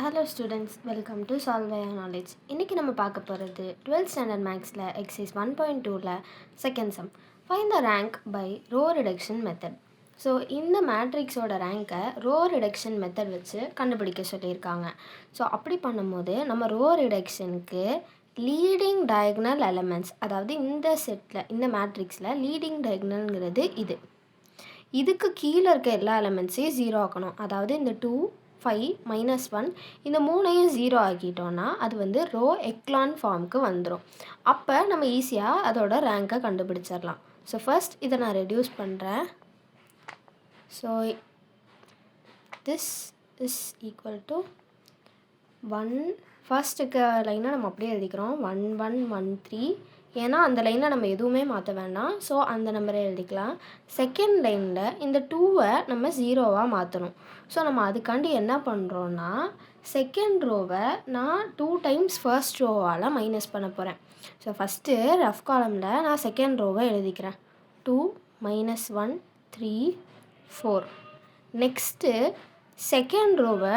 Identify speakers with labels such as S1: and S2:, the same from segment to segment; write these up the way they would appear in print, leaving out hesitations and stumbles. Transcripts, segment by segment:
S1: Hello students, welcome to Solve Via Knowledge. இன்னைக்கு நம்ம பார்க்க போகிறது 12th standard mathsல exercise 1.2ல second sum. Find the rank by row reduction method. So இந்த மேட்ரிக்ஸோட ரேங்கை row reduction method வச்சு கண்டுபிடிக்க சொல்லியிருக்காங்க. ஸோ அப்படி பண்ணும்போது நம்ம ரோ ரிடக்ஷனுக்கு லீடிங் டயகனல் எலமெண்ட்ஸ், அதாவது இந்த செட்டில் இந்த மேட்ரிக்ஸில் லீடிங் டயகனல்ங்கிறது இதுக்கு கீழே இருக்க எல்லா எலமெண்ட்ஸையும் 0 ஆக்கணும். அதாவது இந்த 2, 5, -1 இந்த மூணையும் 0 ஆக்கிட்டோன்னா அது வந்து ரோ எக்லான் ஃபார்முக்கு வந்துடும். அப்போ நம்ம ஈஸியாக அதோட ரேங்கை கண்டுபிடிச்சிடலாம். ஸோ ஃபர்ஸ்ட் இதை நான் ரெடியூஸ் பண்ணுறேன். So this is equal to 1. ஃபர்ஸ்ட்டுக்கு லைனை நம்ம அப்படியே எழுதிக்கிறோம் 1 1 1 3. ஏன்னா அந்த லைனில் நம்ம எதுவுமே மாற்ற வேண்டாம். ஸோ அந்த நம்பரை எழுதிக்கலாம். செகண்ட் லைனில் இந்த 2வை நம்ம 0வாக மாற்றணும். ஸோ நம்ம அதுக்காண்டி என்ன பண்ணுறோன்னா செகண்ட் ரோவை நான் 2 டைம்ஸ் ஃபர்ஸ்ட் ரோவால் மைனஸ் பண்ண போகிறேன். ஸோ ஃபஸ்ட்டு ரஃப் காலமில் நான் செகண்ட் ரோவை எழுதிக்கிறேன். 2 -1 3 4. நெக்ஸ்ட்டு செகண்ட் ரோவை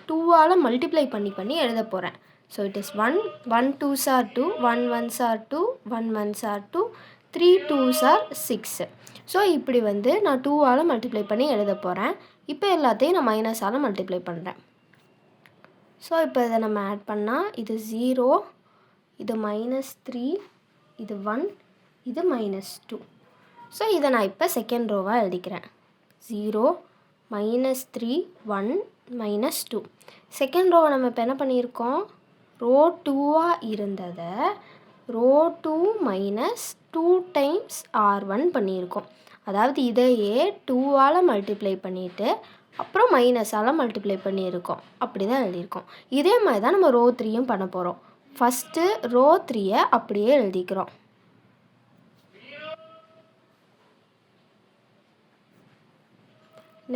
S1: 2ஆல் மல்டிப்ளை பண்ணி எழுத போகிறேன். So it is 1 1 2s are 2 1 1s are 2 1 1s are 2 3 2s are 6. So இப்படி வந்து நான் 2ஆல் மல்டிப்ளை பண்ணி எழுத போகிறேன். இப்போ எல்லாத்தையும் நான் மைனஸால் மல்டிப்ளை பண்ணுறேன். ஸோ இப்போ இதை நம்ம ஆட் பண்ணால் இது 0, இது -3, இது 1, இது -2. ஸோ இதை நான் இப்போ செகண்ட் ரோவாக எழுதிக்கிறேன். 0 -3 1 -2. செகண்ட் ரோவை நம்ம இப்போ என்ன பண்ணியிருக்கோம், ரோ 2ஆக இருந்ததை ரோ 2 -2 டைம்ஸ் R1 பண்ணியிருக்கோம். அதாவது இதையே 2ஆல் மல்டிப்ளை பண்ணிவிட்டு அப்புறம் மைனஸால் மல்டிப்ளை பண்ணியிருக்கோம். அப்படி தான் எழுதியிருக்கோம். இதே மாதிரி தான் நம்ம ரோ 3யும் பண்ண போகிறோம். ஃபஸ்ட்டு ரோ 3யை அப்படியே எழுதிக்கிறோம்.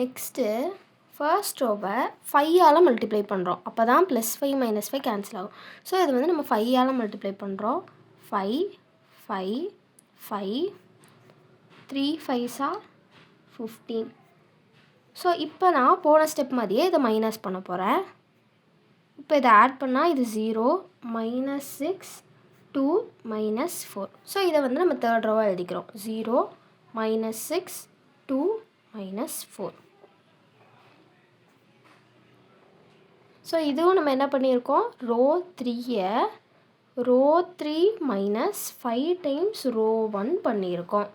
S1: நெக்ஸ்ட்டு ஃபர்ஸ்ட் ரோவை 5ஆல் மல்டிப்ளை பண்ணுறோம். அப்போ தான் +5 -5 கேன்சல் ஆகும். ஸோ இது வந்து நம்ம 5ஆல் மல்டிப்ளை பண்ணுறோம். 5 5 5 3 5s are 15. ஸோ இப்போ நான் போன ஸ்டெப் மாதிரியே இதை மைனஸ் பண்ண போகிறேன். இப்போ இதை ஆட் பண்ணால் இது 0 -6 2 -4. ஸோ இதை வந்து நம்ம தேர்ட் ரோவாக எழுதிக்கிறோம். 0 -6 2 -4. ஸோ இதுவும் நம்ம என்ன பண்ணியிருக்கோம், ரோ 3யை ரோ 3 -5 டைம்ஸ் ரோ 1 பண்ணியிருக்கோம்.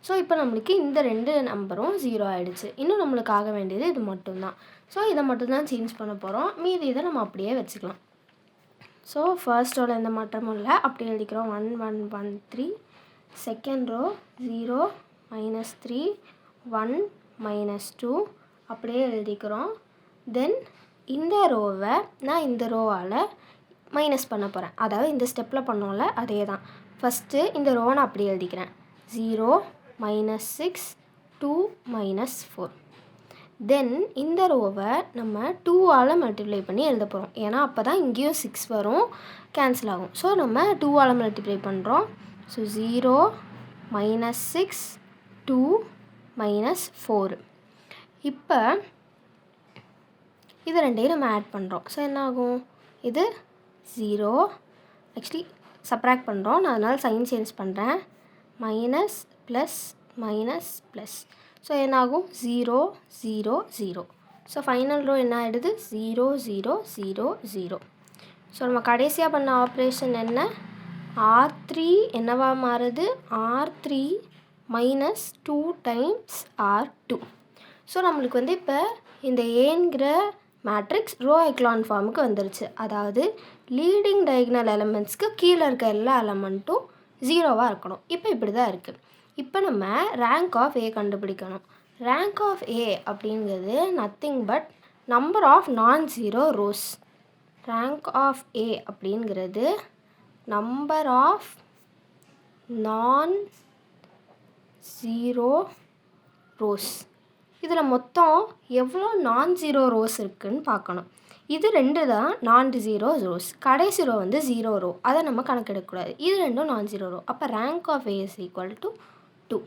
S1: ஸோ இப்போ நம்மளுக்கு இந்த 2 நம்பரும் 0 ஆகிடுச்சு. இன்னும் நம்மளுக்கு ஆக வேண்டியது இது மட்டும்தான். ஸோ இதை மட்டும்தான் சேஞ்ச் பண்ண போகிறோம். மீதி இதை நம்ம அப்படியே வச்சுக்கலாம். ஸோ ஃபர்ஸ்ட் ரோவில் எந்த மாற்றமும் இல்லை, அப்படியே எழுதிக்கிறோம். 1 1 1 3. செகண்ட் ரோ 0 -3 1 -2 அப்படியே எழுதிக்கிறோம். தென் இந்த ரோவை நான் இந்த ரோவால் மைனஸ் பண்ண போகிறேன். அதாவது இந்த ஸ்டெப்பில் பண்ணோம்ல அதே தான். ஃபஸ்ட்டு இந்த ரோவை நான் அப்படியே எழுதிக்கிறேன். 0 -6 2 -4. தென் இந்த ரோவை நம்ம 2ஆல் மல்டிப்ளை பண்ணி எழுத போகிறோம். ஏன்னா அப்போ தான் இங்கேயும் 6 வரும், கேன்சல் ஆகும். ஸோ நம்ம 2ஆல் மல்டிப்ளை பண்ணுறோம். ஸோ 0 -6 2 -4. இப்போ இது ரெண்டையும் நம்ம ஆட் பண்ணுறோம். ஸோ என்ன ஆகும், இது 0 ஆக்சுவலி சப்ராக்ட் பண்ணுறோம். நான் அதனால் சைன் சேஞ்ச் பண்ணுறேன். Minus plus minus plus. So என்ன ஆகும் 0 0 0. ஸோ ஃபைனல் ரோ என்ன ஆகிடுது 0 0 0 0. ஸோ நம்ம கடைசியாக பண்ண ஆப்ரேஷன் என்ன, R3 என்னவா மாறுது, R3 -2 டைம்ஸ் R2. ஸோ நம்மளுக்கு வந்து இப்போ இந்த ஏங்கிற மேட்ரிக்ஸ் ரோ எக்லான் ஃபார்முக்கு வந்துருச்சு. அதாவது லீடிங் டயகனல் எலமெண்ட்ஸ்க்கு கீழே இருக்க எல்லா எலமெண்ட்டும் 0வாக இருக்கணும். இப்போ இப்படி தான் இருக்குது. இப்போ நம்ம ரேங்க் ஆஃப் ஏ கண்டுபிடிக்கணும். ரேங்க் ஆஃப் ஏ அப்படிங்கிறது நத்திங் பட் நம்பர் ஆஃப் நான்-0 ரோஸ். ரேங்க் ஆஃப் ஏ அப்படிங்கிறது நம்பர் ஆஃப் நான்-0 ரோஸ். இதில் மொத்தம் எவ்வளோ நான்-0 ரோஸ் இருக்குதுன்னு பார்க்கணும். இது 2 தான் நான்-0 ரோஸ். கடைசி ரோ வந்து 0 ரோ, அதை நம்ம கணக்கெடுக்கக்கூடாது. இது ரெண்டும் நான்-0 ரோ. அப்போ rank of A is equal to 2.